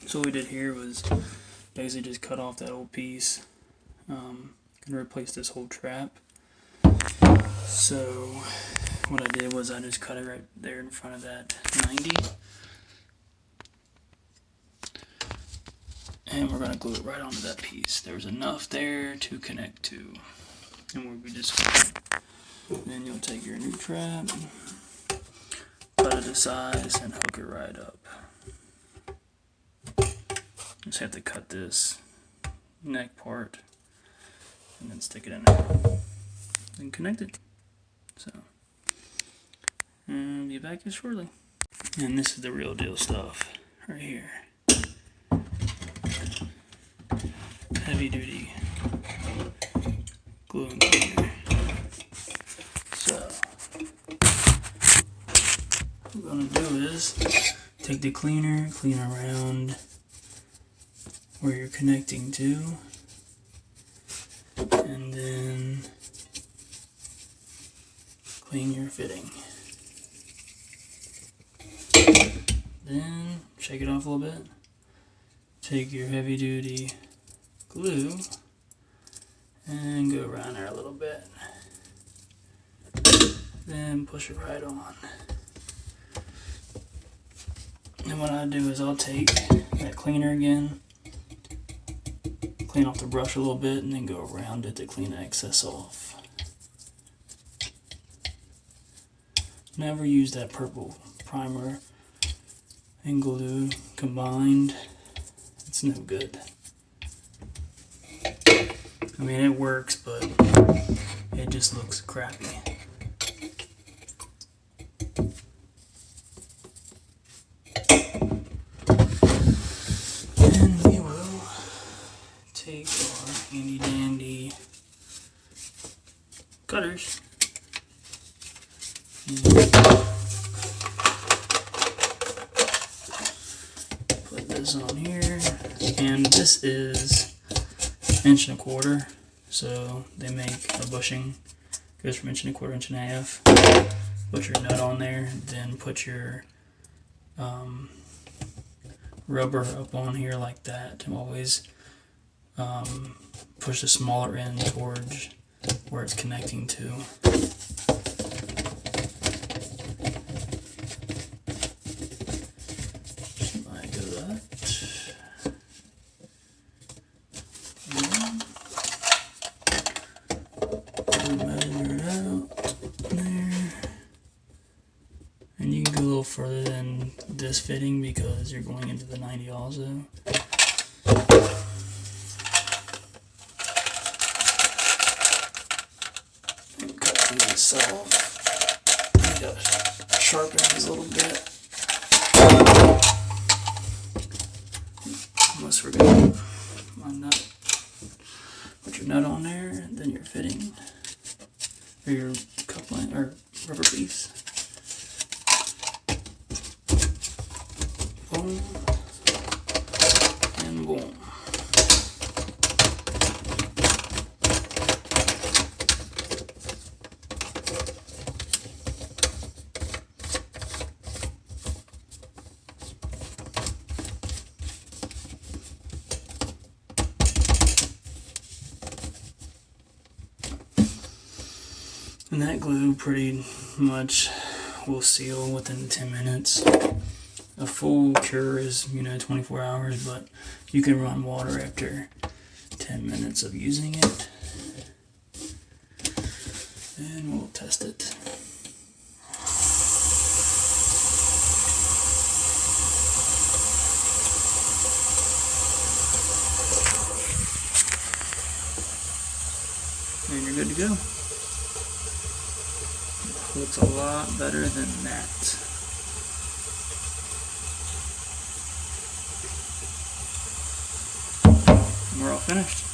So what we did here was basically just cut off that old piece and replace this whole trap. So what I did was I just cut it right there in front of that 90. And we're going to glue it right onto that piece. There's enough there to connect to. And we'll be just, then you'll take your new trap, cut it to size, and hook it right up. Just have to cut this neck part and then stick it in there and connect it. So, and be back here shortly. And this is the real deal stuff right here. Heavy duty glue and cleaner. So what we're going to do is take the cleaner, clean around where you're connecting to, and then clean your fitting. Then shake it off a little bit. Take your heavy duty glue and go around there a little bit. Then push it right on. And what I do is I'll take that cleaner again, clean off the brush a little bit, and then go around it to clean the excess off. Never use that purple primer and glue combined. It's no good. I mean, it works, but it just looks crappy. And we will take our handy dandy cutters and put this on here. And this is 1.25 inch, so they make a bushing, goes from 1.25 inch, 1.5 inch. Put your nut on there, then put your rubber up on here like that, and always push the smaller end towards where it's connecting to. Like that. Measure it out there, and you can go a little further than this fitting because you're going into the 90 also. And cut this off. You gotta sharpen it a little bit. Unless we're gonna my nut. Put your nut on there, and then your fitting, or your coupling, or rubber piece. Boom, and boom. And that glue pretty much will seal within 10 minutes. A full cure is, 24 hours, but you can run water after 10 minutes of using it. And we'll test it. And you're good to go. Looks a lot better than that. And we're all finished.